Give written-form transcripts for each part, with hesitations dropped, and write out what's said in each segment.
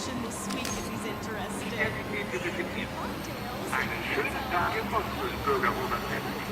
mention this week if he's interested. Einen schönen Tag im Bundesbürgeroberfest.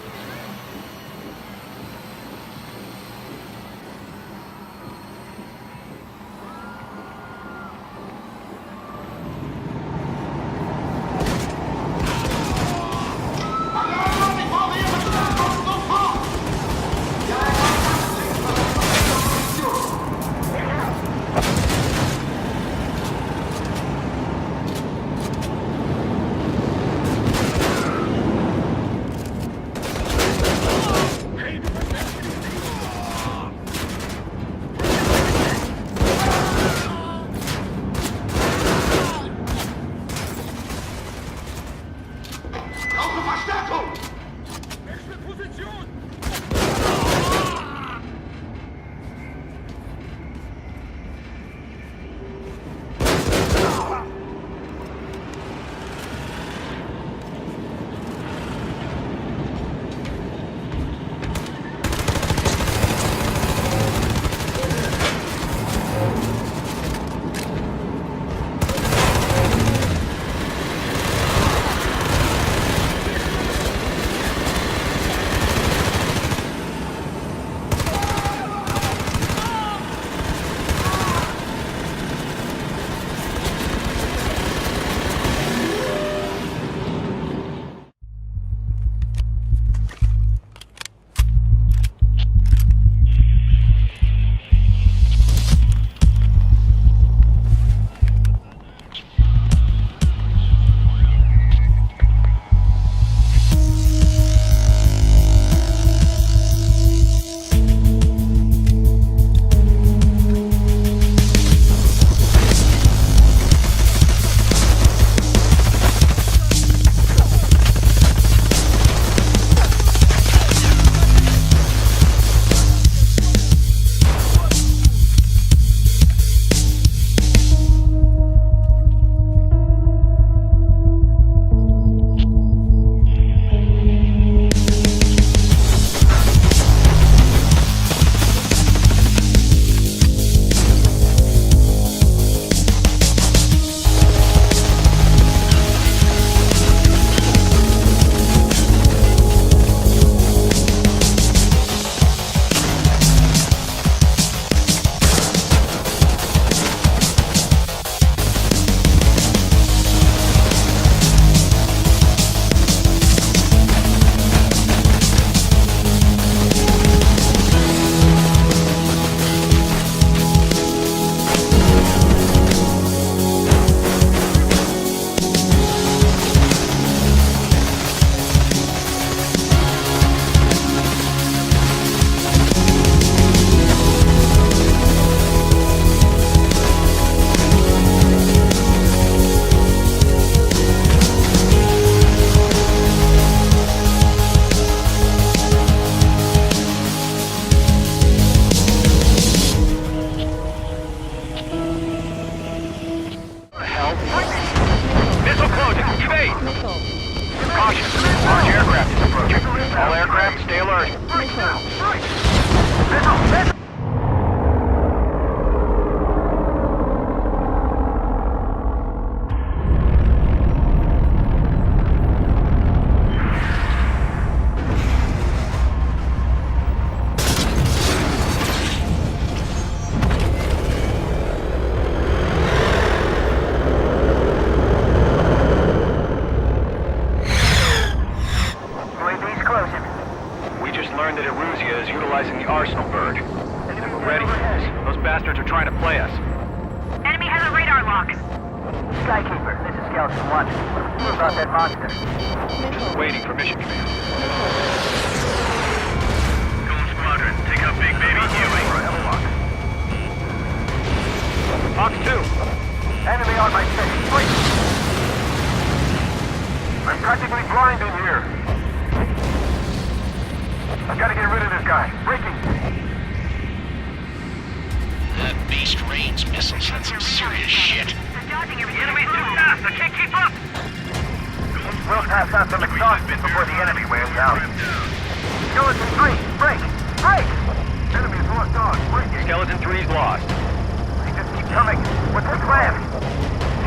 Skeleton 3's lost. They just keep Coming. What's the plan?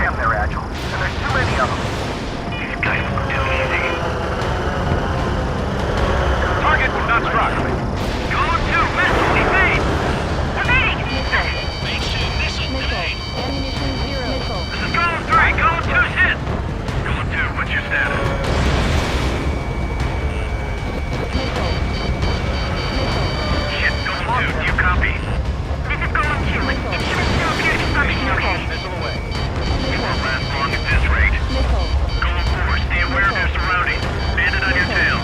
Damn, they're agile. And there's too many of them. These guys look too easy. Target was not struck. Go to missile evade. Evade! Missile grenade. Ammunition 0. Missile. This is Golem 3. Golem 2's hit. Golem 2, what's your status? Missile. Shit, Golem 2, do you copy? This is Golem 2. Instruments still appear to be functioning okay. Missile away. You won't last long at this rate. Missile. Golem 4, stay aware of your surroundings. Bandit on your tail.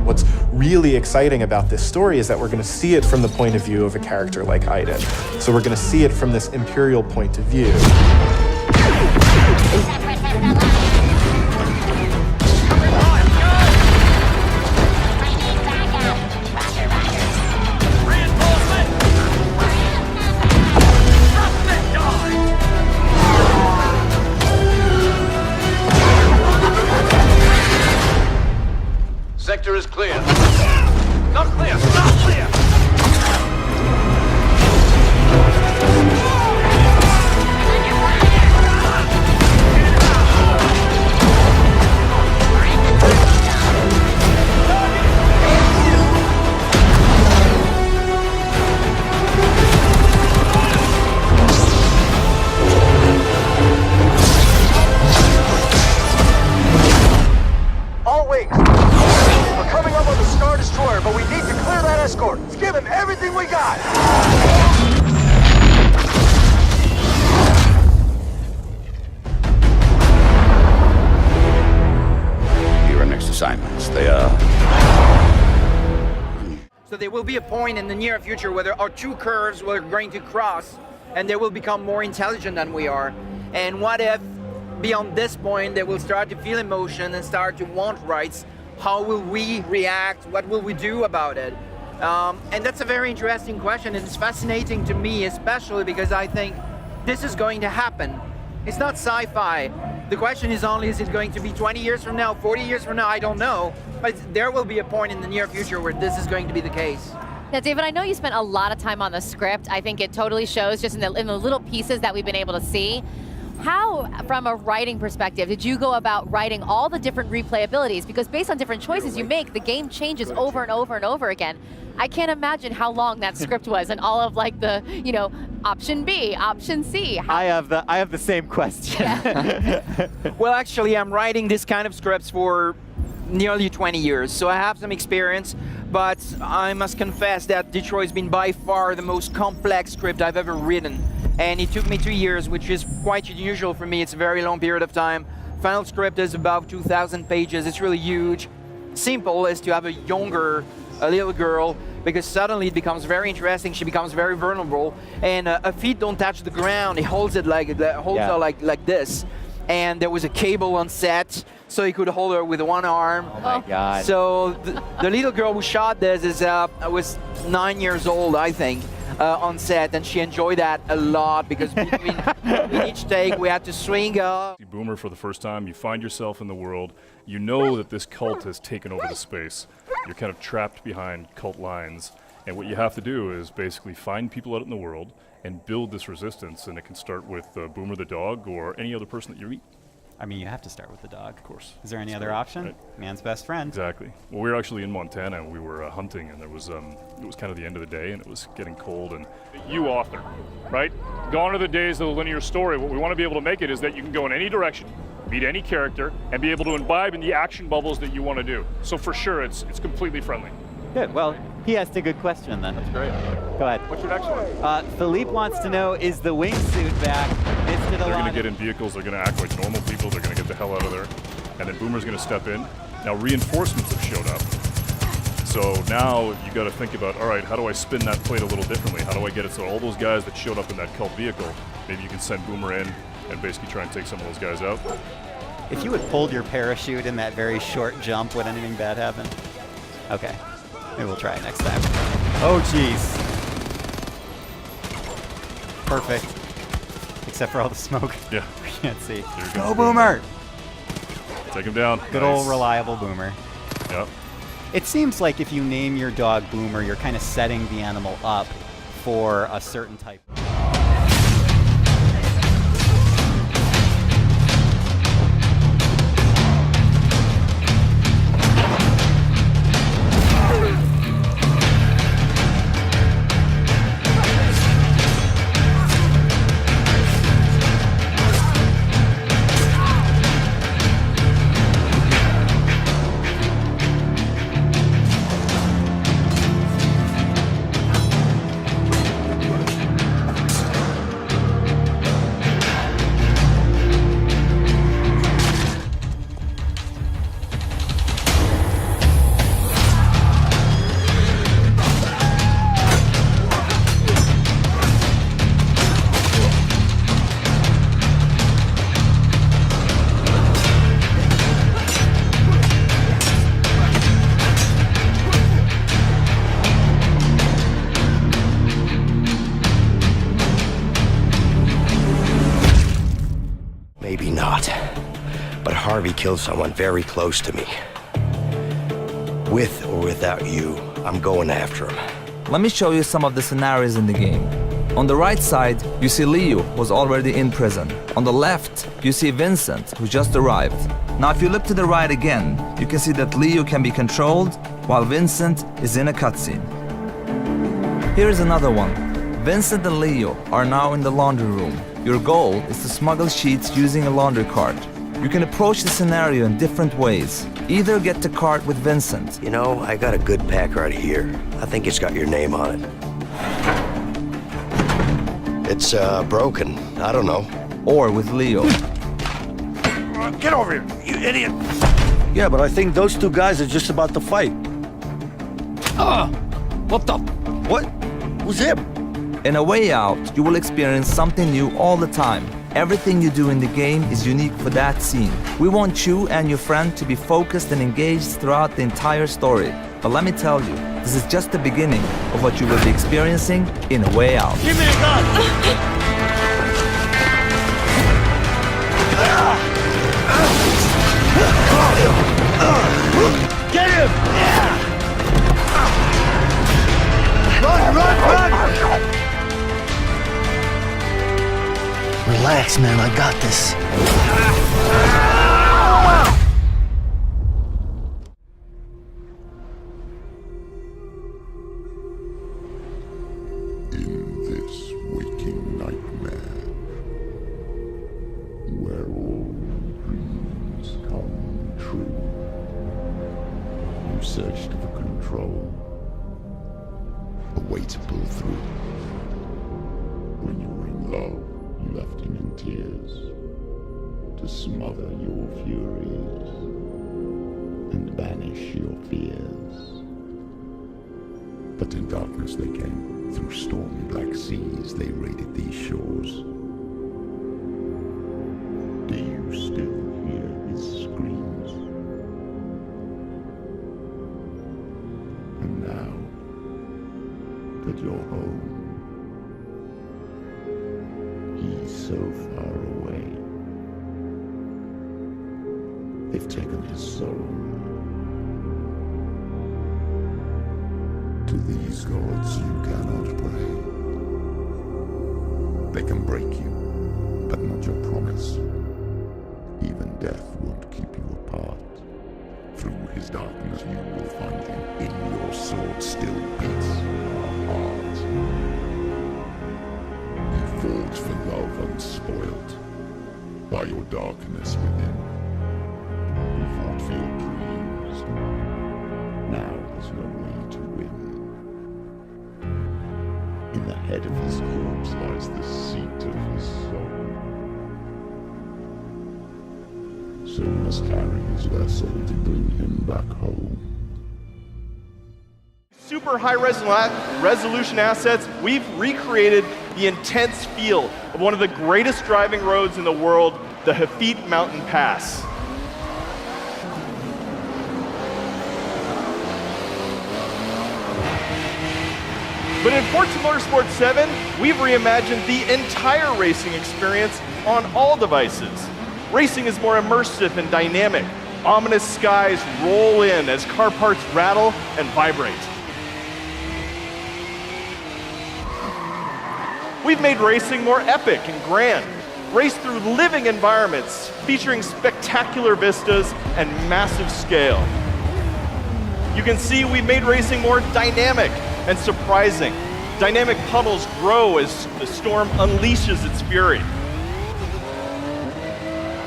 What's really exciting about this story is that we're going to see it from the point of view of a character like Aiden. So we're going to see it from this Imperial point of view. Sector is clear. Not clear! Not clear! All wings. We're coming up on the Star Destroyer, but we need to clear that escort. Let's give him everything we got. Here are next assignments. They are... So there will be a point in the near future where there are two curves we're going to cross, and they will become more intelligent than we are. And what if, beyond this point, they will start to feel emotion and start to want rights? How will we react? What will we do about it? And that's a very interesting question, and it's fascinating to me, especially because I think this is going to happen. It's not sci-fi. The question is only, is it going to be 20 years from now, 40 years from now? I don't know. But there will be a point in the near future where this is going to be the case. Now, David, I know you spent a lot of time on the script. I think it totally shows just in the little pieces that we've been able to see. How, from a writing perspective, did you go about writing all the different replayabilities? Because based on different choices you make, the game changes over and over and over again. I can't imagine how long that script was and all of like the, you know, option B, option C. I have the same question. Yeah. Well, actually, I'm writing this kind of scripts for nearly 20 years, so I have some experience, but I must confess that Detroit's been by far the most complex script I've ever written. And it took me 2 years, which is quite unusual for me. It's a very long period of time. Final script is about 2,000 pages. It's really huge. Simple is to have a little girl because suddenly it becomes very interesting. She becomes very vulnerable, and her feet don't touch the ground. He holds it like her like this, and there was a cable on set, so he could hold her with one arm. Oh my God. So the little girl who shot this was 9 years old, I think. On set, and she enjoyed that a lot because between each take we had to swing her. You Boomer for the first time, you find yourself in the world, you know that this cult has taken over the space. You're kind of trapped behind cult lines, and what you have to do is basically find people out in the world and build this resistance, and it can start with Boomer the dog or any other person that you meet. I mean, you have to start with the dog. Of course. Is there any other option? Right. Man's best friend. Exactly. Well, we were actually in Montana, and we were hunting, and there was it was kind of the end of the day, and it was getting cold. And you author, right? Gone are the days of the linear story. What we want to be able to make it is that you can go in any direction, meet any character, and be able to imbibe in the action bubbles that you want to do. So for sure, it's completely friendly. Good. Well, he asked a good question then. That's great. Go ahead. What's your next one? Philippe wants to know, is the wingsuit back? They're going to get in vehicles, they're going to act like normal people, they're going to get the hell out of there, and then Boomer's going to step in. Now reinforcements have showed up. So now you got to think about, all right, how do I spin that plate a little differently? How do I get it so all those guys that showed up in that cult vehicle, maybe you can send Boomer in and basically try and take some of those guys out. If you had pulled your parachute in that very short jump, would anything bad happen? Okay. Maybe we'll try it next time. Oh, jeez. Perfect. Except for all the smoke. Yeah. We can't see. Go, Boomer! Take him down. Good Nice. old reliable Boomer. Yep. It seems like if you name your dog Boomer, you're kind of setting the animal up for a certain type. Maybe not. But Harvey killed someone very close to me. With or without you, I'm going after him. Let me show you some of the scenarios in the game. On the right side, you see Leo, who's already in prison. On the left, you see Vincent, who just arrived. Now if you look to the right again, you can see that Leo can be controlled, while Vincent is in a cutscene. Here is another one. Vincent and Leo are now in the laundry room. Your goal is to smuggle sheets using a laundry cart. You can approach the scenario in different ways. Either get the cart with Vincent. You know, I got a good pack right here. I think it's got your name on it. It's, broken. I don't know. Or with Leo. Get over here, you idiot! Yeah, but I think those two guys are just about to fight. What the? What? Who's him? In A Way Out, you will experience something new all the time. Everything you do in the game is unique for that scene. We want you and your friend to be focused and engaged throughout the entire story. But let me tell you, this is just the beginning of what you will be experiencing in A Way Out. Give me a gun! Get him! Run, run, run! Relax, man, I got this. In this waking nightmare, where all dreams come true, you searched for control, a way to pull through. When you were in love, you left him in tears to smother your furies and banish your fears. But in darkness they came. Through stormy black seas they raided these shores. Do you still hear his screams? And now that you're home, he's so far away. They've taken his soul. To these gods you cannot pray. They can break you, but not your promise. Even death won't keep you apart. Through his darkness you will find him. In your sword still beats your heart. You fought for love unspoilt by your darkness within. You fought for your dreams. Now there's no way to win. In the head of his corpse lies the seat of his soul. So you must carry his vessel to bring him back home. Super high resolution assets, we've recreated the intense feel of one of the greatest driving roads in the world, the Hafit Mountain Pass. But in Forza Motorsport 7, we've reimagined the entire racing experience on all devices. Racing is more immersive and dynamic. Ominous skies roll in as car parts rattle and vibrate. We've made racing more epic and grand. Race through living environments featuring spectacular vistas and massive scale. You can see we've made racing more dynamic and surprising. Dynamic puddles grow as the storm unleashes its fury.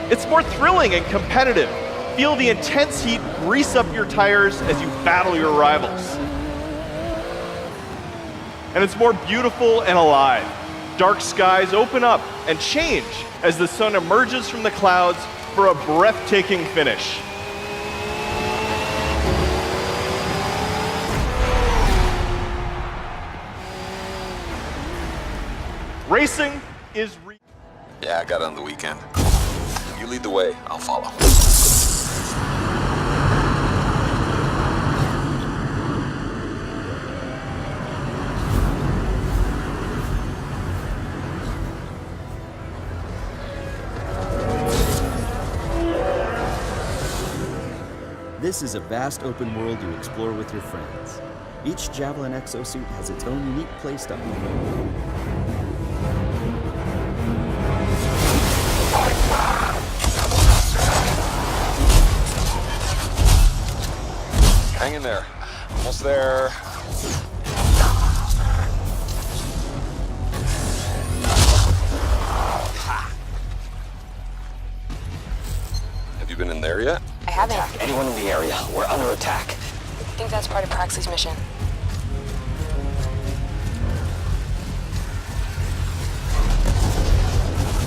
It's more thrilling and competitive. Feel the intense heat grease up your tires as you battle your rivals. And it's more beautiful and alive. Dark skies open up and change as the sun emerges from the clouds for a breathtaking finish. Racing is Yeah, I got it on the weekend. You lead the way, I'll follow. This is a vast open world you explore with your friends. Each Javelin exosuit has its own unique playstyle. Hang in there. Almost there. Have you been in there yet? I haven't. Attack anyone in the area. We're under attack. I think that's part of Praxley's mission.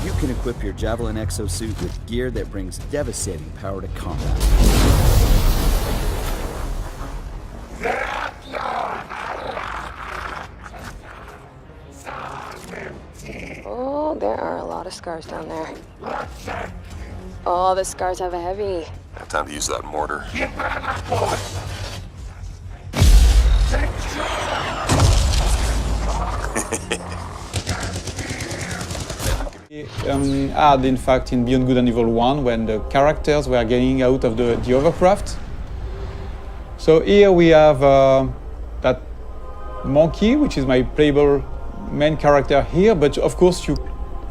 You can equip your Javelin exosuit with gear that brings devastating power to combat. Oh, there are a lot of scars down there. Oh, the scars have a heavy. I have time to use that mortar. Had in fact in Beyond Good and Evil 1 when the characters were getting out of the overcraft. So here we have that monkey, which is my playable main character here, but of course you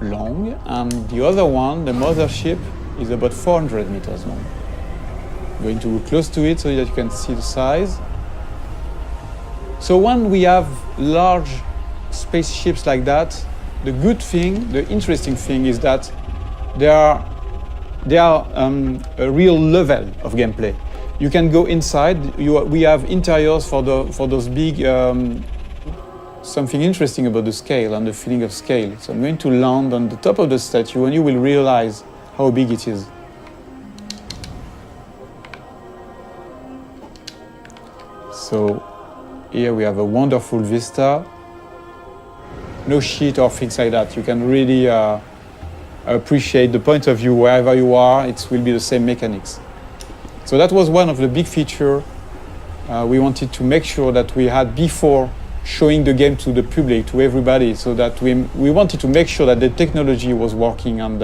long, and the other one, the mothership, is about 400 meters long. I'm going to go close to it so that you can see the size. So when we have large spaceships like that, the good thing, the interesting thing is that they are a real level of gameplay. You can go inside. We have interiors for those big. Something interesting about the scale and the feeling of scale. So I'm going to land on the top of the statue, and you will realize how big it is. So Here we have a wonderful vista. No shit or things like that. You can really appreciate the point of view wherever you are. It will be the same mechanics. So that was one of the big features we wanted to make sure that we had before showing the game to the public, to everybody, so that we wanted to make sure that the technology was working and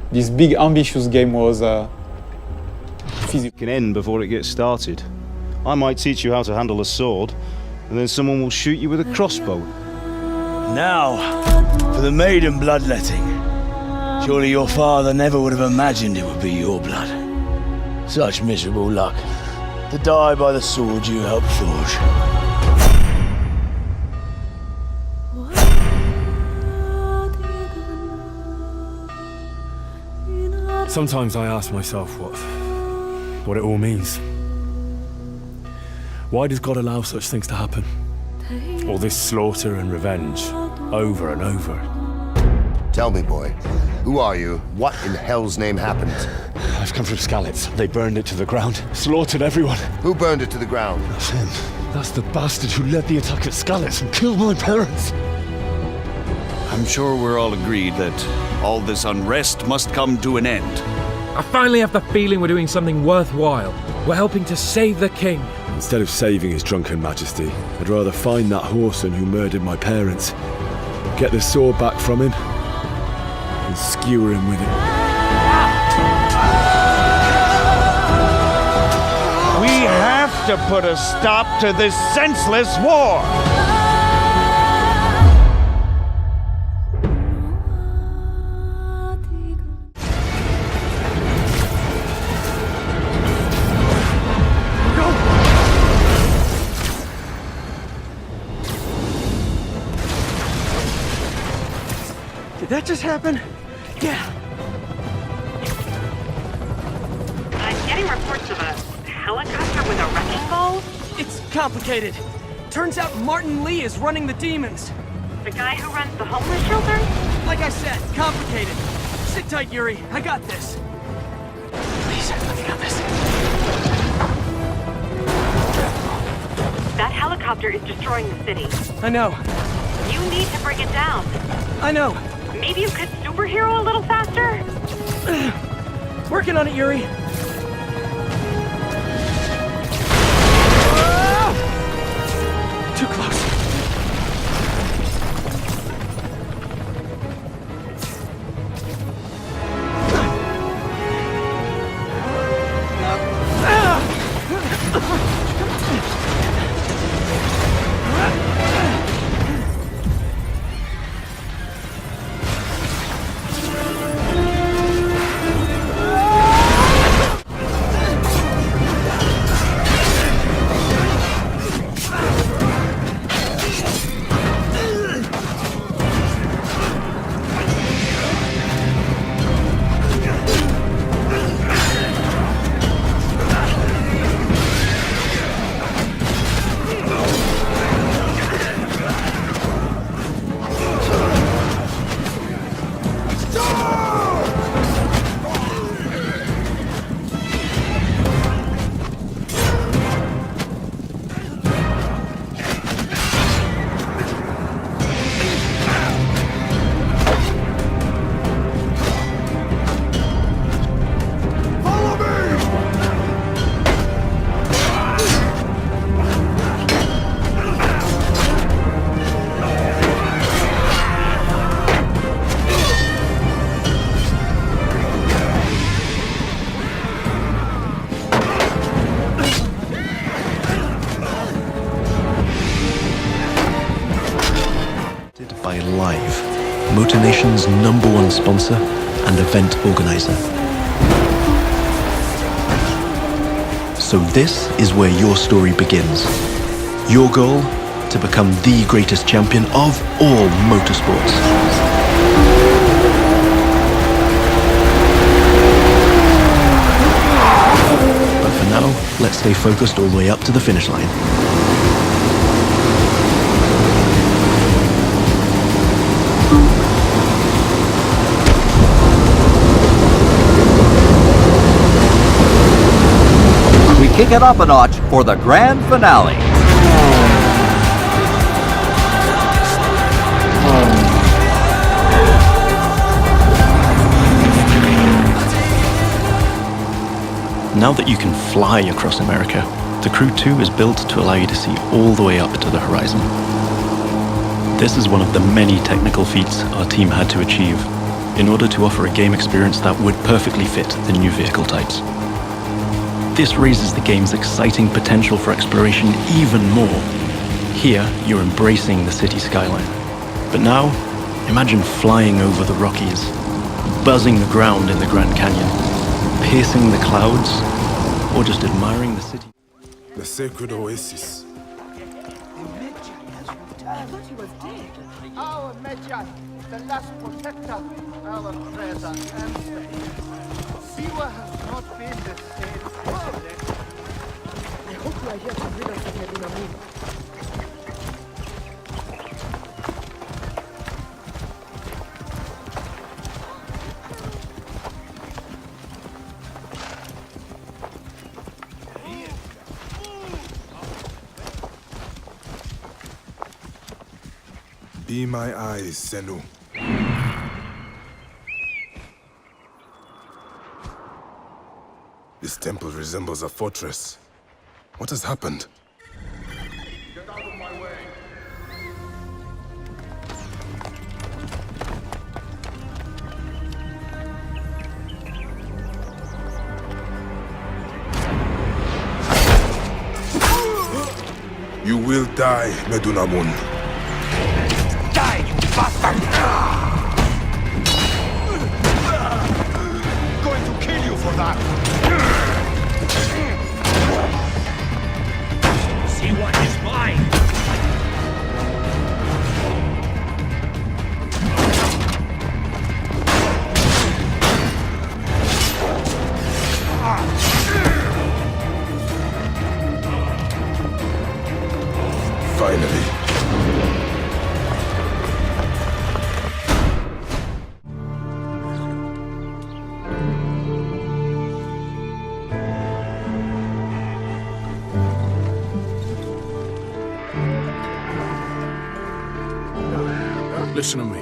this big ambitious game was feasible. Can end before it gets started. I might teach you how to handle a sword, and then someone will shoot you with a crossbow. Now, for the maiden bloodletting. Surely your father never would have imagined it would be your blood. Such miserable luck, to die by the sword you helped forge. Sometimes I ask myself what it all means. Why does God allow such things to happen? All this slaughter and revenge, over and over. Tell me, boy, who are you? What in hell's name happened? I've come from Skalitz. They burned it to the ground, slaughtered everyone. Who burned it to the ground? That's him. That's the bastard who led the attack at Skalitz and killed my parents. I'm sure we're all agreed that all this unrest must come to an end. I finally have the feeling we're doing something worthwhile. We're helping to save the king. Instead of saving his drunken majesty, I'd rather find that whoreson who murdered my parents, get the sword back from him, and skewer him with it. We have to put a stop to this senseless war! Did that just happen? Yeah. I'm getting reports of a helicopter with a wrecking ball. It's complicated. Turns out Martin Lee is running the demons. The guy who runs the homeless shelter? Like I said, complicated. Sit tight, Yuri. I got this. Please, let me got this. That helicopter is destroying the city. I know. You need to bring it down. I know. Maybe you could superhero a little faster? Working on it, Yuri. Too close. By Live, Motor Nation's #1 sponsor and event organizer. So this is where your story begins. Your goal? To become the greatest champion of all motorsports. But for now, let's stay focused all the way up to the finish line. We kick it up a notch for the grand finale. Now that you can fly across America, the Crew 2 is built to allow you to see all the way up to the horizon. This is one of the many technical feats our team had to achieve in order to offer a game experience that would perfectly fit the new vehicle types. This raises the game's exciting potential for exploration even more. Here, you're embracing the city skyline. But now, imagine flying over the Rockies, buzzing the ground in the Grand Canyon, piercing the clouds, or just admiring the city. The sacred oasis. I thought he was dead. Our Medjay, the last protector, our treasure and faith. Siwa has not been the same since then. I hope you are here to rid us of Medina Moon. Be my eyes, Senu. This temple resembles a fortress. What has happened? Get out of my way. You will die, Medunamun. Die, you bastard! Going to kill you for that. See what is mine. Finally. Listen to me.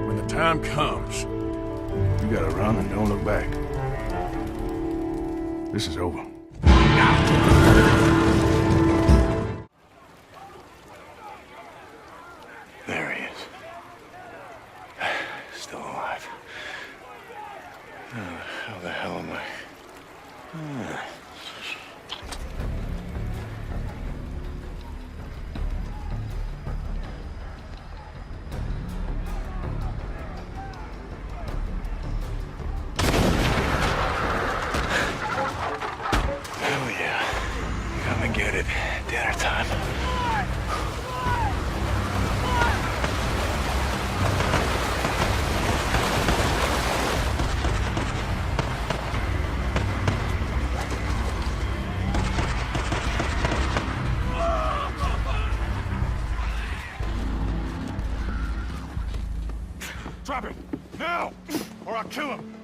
When the time comes, you gotta run and don't look back. This is over. There he is. Still alive. How the hell am I? Oh yeah. Come and get it. Dinner time. Drop him! Now! Or I'll kill him!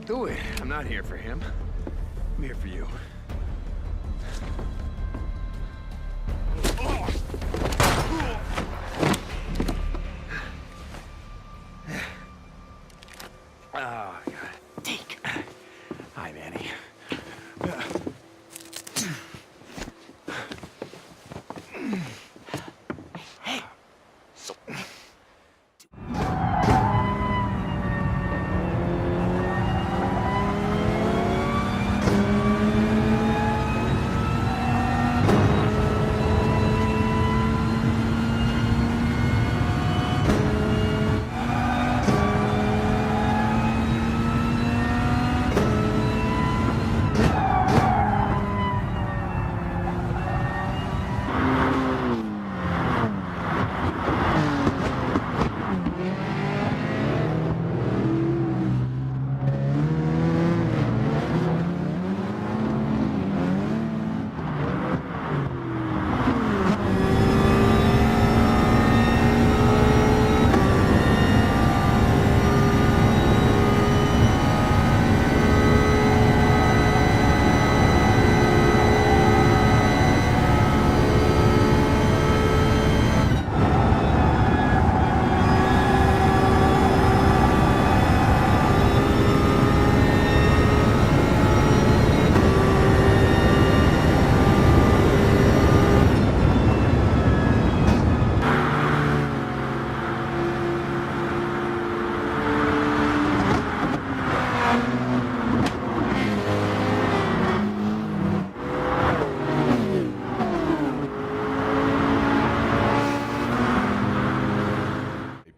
Do it. I'm not here for him. I'm here for you. Oh, God. Deke. Hi, Manny. Hey.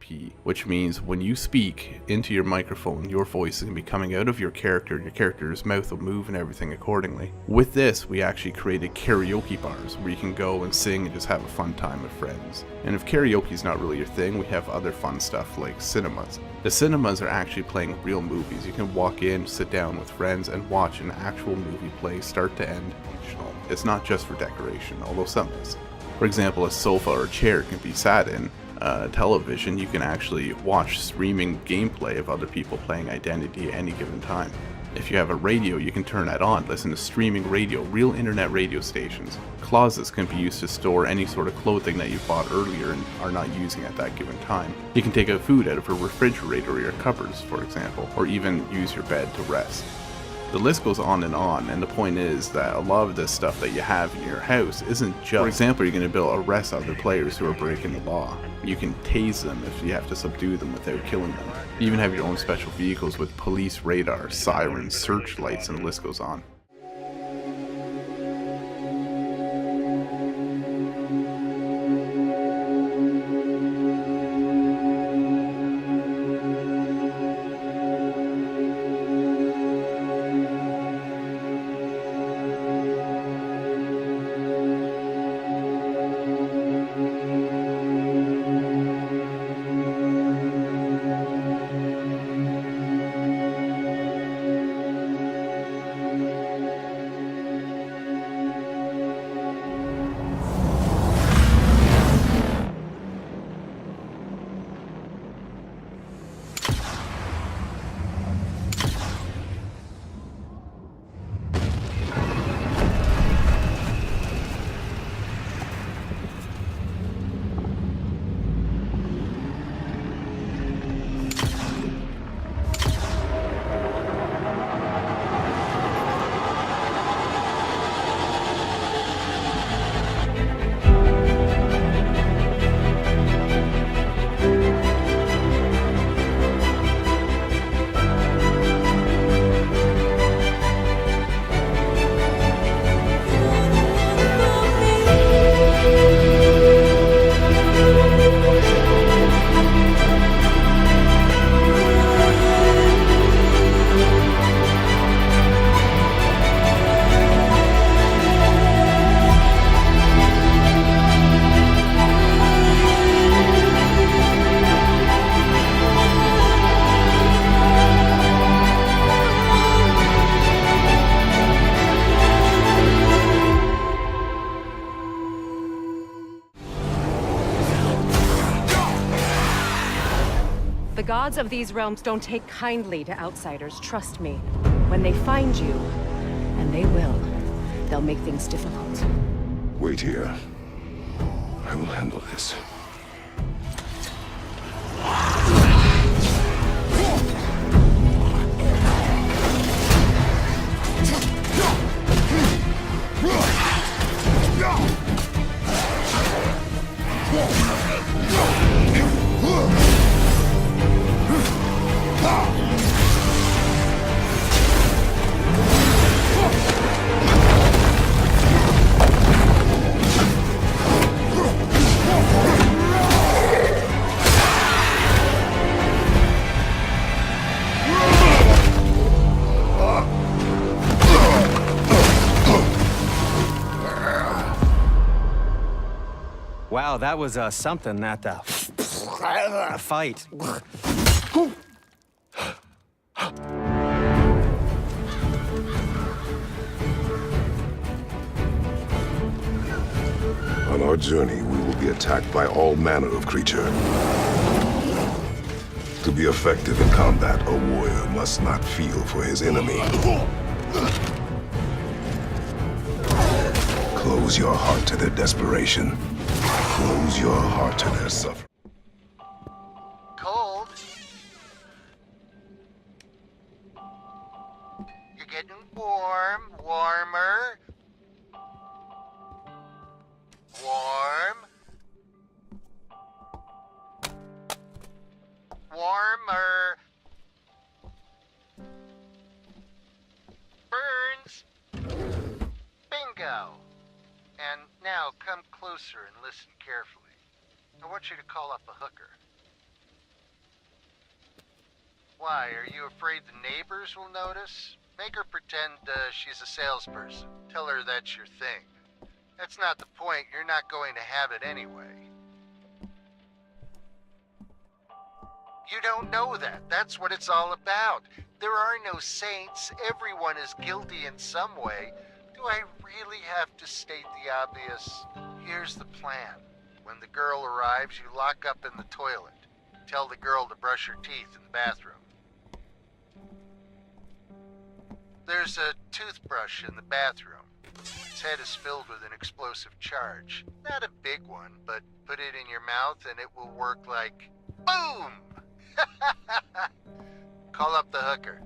IP, which means when you speak into your microphone, your voice is going to be coming out of your character's mouth will move and everything accordingly. With this, we actually created karaoke bars where you can go and sing and just have a fun time with friends. And if karaoke is not really your thing, we have other fun stuff like cinemas. The cinemas are actually playing real movies. You can walk in, sit down with friends, and watch an actual movie play start to end. It's not just for decoration, although some is. For example, a sofa or a chair can be sat in. Television, you can actually watch streaming gameplay of other people playing Identity at any given time. If you have a radio, you can turn that on, listen to streaming radio, real internet radio stations. Closets can be used to store any sort of clothing that you bought earlier and are not using at that given time. You can take out food out of a refrigerator or your cupboards, for example, or even use your bed to rest. The list goes on, and the point is that a lot of this stuff that you have in your house isn't just... For example, you're going to be able to arrest other players who are breaking the law. You can tase them if you have to subdue them without killing them. You even have your own special vehicles with police radar, sirens, searchlights, and the list goes on. The gods of these realms don't take kindly to outsiders, trust me. When they find you, and they will, they'll make things difficult. Wait here. I will handle this. Wow, that was something, that fight. On our journey, we will be attacked by all manner of creature. To be effective in combat, a warrior must not feel for his enemy. Close your heart to their desperation. Close your heart to their suffering. Cold? You're getting warm, warmer. Warm. Warmer. Burns. Bingo. And now come closer and listen carefully. I want you to call up a hooker. Why, are you afraid the neighbors will notice? Make her pretend she's a salesperson. Tell her that's your thing. That's not the point. You're not going to have it anyway. You don't know that. That's what it's all about. There are no saints. Everyone is guilty in some way. Do I really have to state the obvious? Here's the plan. When the girl arrives, you lock up in the toilet. Tell the girl to brush her teeth in the bathroom. There's a toothbrush in the bathroom. Its head is filled with an explosive charge. Not a big one, but put it in your mouth and it will work like boom! Call up the hooker.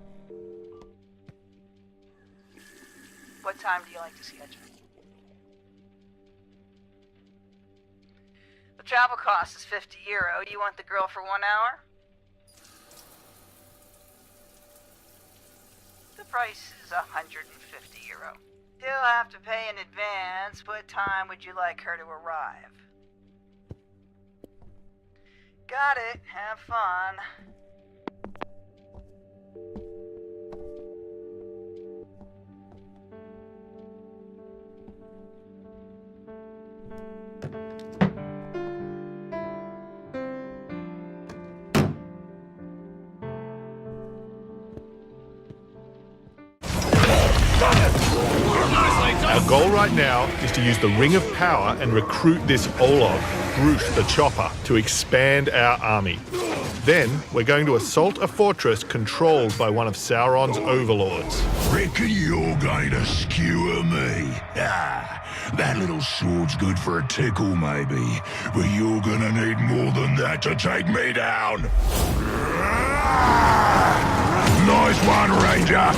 What time do you like to schedule? The travel cost is €50. You want the girl for 1 hour? The price is €150. You'll have to pay in advance. What time would you like her to arrive? Got it. Have fun. Our goal right now is to use the Ring of Power and recruit this Olog, Groot the Chopper, to expand our army. Then, we're going to assault a fortress controlled by one of Sauron's overlords. Reckon you're going to skewer me? That little sword's good for a tickle, maybe, but you're gonna need more than that to take me down. Nice one, Ranger.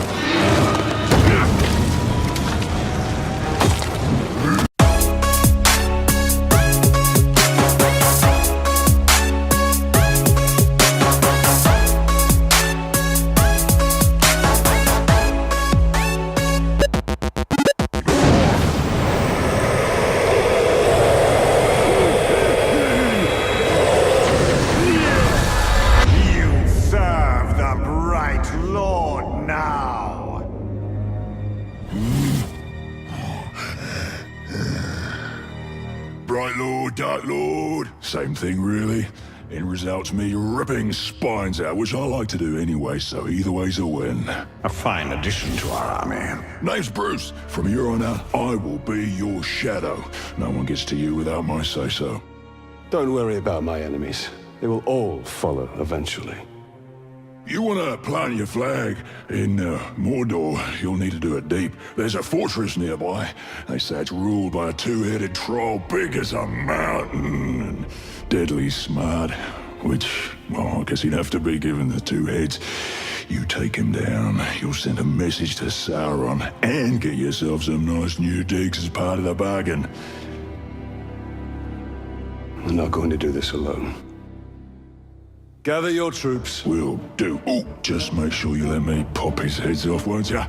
Bright Lord, Dark Lord, same thing really. End result's me ripping spines out, which I like to do anyway, so either way's a win. A fine addition to our army. Name's Bruce. From here on out, I will be your shadow. No one gets to you without my say-so. Don't worry about my enemies. They will all follow eventually. You want to plant your flag in Mordor, you'll need to do it deep. There's a fortress nearby. They say it's ruled by a two-headed troll big as a mountain and deadly smart. Which, well, I guess he'd have to be given the two heads. You take him down, you'll send a message to Sauron and get yourself some nice new digs as part of the bargain. I'm not going to do this alone. Gather your troops. Will do. Oh, just make sure you let me pop his heads off, won't ya?